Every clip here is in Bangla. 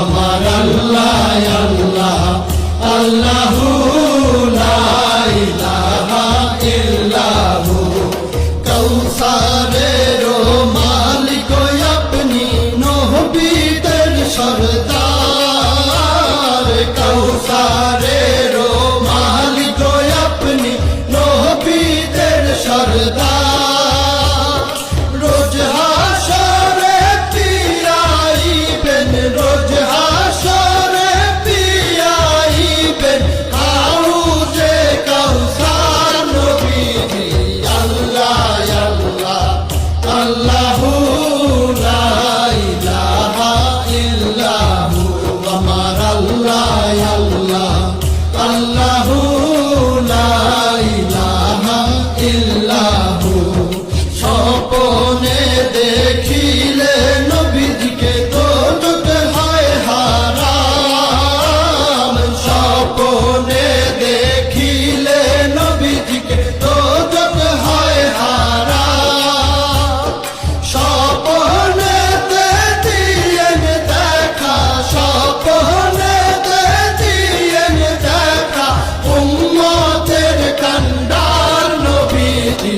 আমার আল্লাহ আল্লাহ আল্লাহু লা ইলাহা ইল্লাহু কৌসারের মালিক আপনি নবীদের সরদার কৌসারের মালিক আপনি নবীদের সরদার রোজ হাসরে পিয়াইবেন রোজ হাসরে পিয়াইবেন হাউজে কাউসার নবীজি আল্লাহ আল্লাহ আল্লাহু লা ইলাহা ইল্লাহু আমার আল্লাহ আল্লাহ আল্লাহু লা ইলাহা ইল্লাহু স্বপ্নে দেখিলে নবীজিকে দোজখ হয় হারাম স্বপ্নে দেখিলে নবীজিকে দোজখ হয় হারাম স্বপ্নেতে দিয়েন দেখা স্বপ্নেতে দিয়েন দেখা উম্মতের কান্ডার নবীজি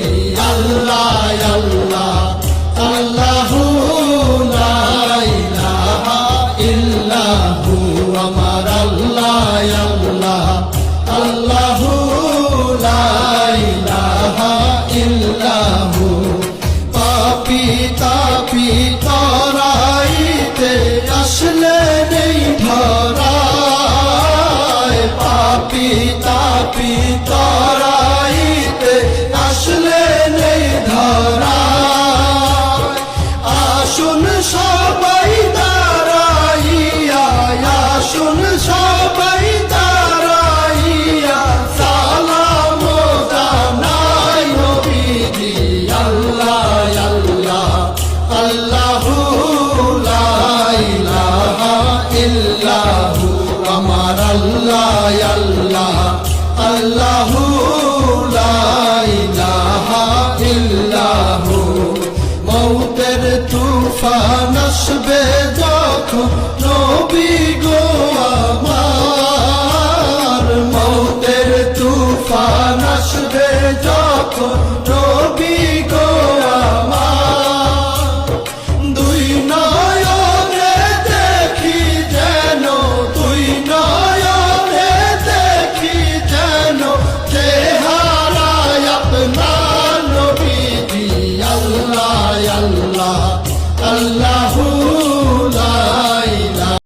আল্লাহ আল্লাহ আল্লাহু লা ইলাহা ইল্লাহু আমার আল্লাহ আল্লাহ আল্লাহু লা ইলাহা ইল্লাহু পাপী তাপী তরাইতে আসলে নেই ধরায় পাপী তাপী তরাইতে আসলে নেই ধরায় আসুন সবাই দাঁড়াইয়া আসুন সবাই দাঁড়াইয়া সালাম জানাই নবীজি আল্লাহ আল্লাহ আল্লাহু লা ইলাহা ইল্লাহু আমার আল্লাহ আল্লাহ আল্লাহু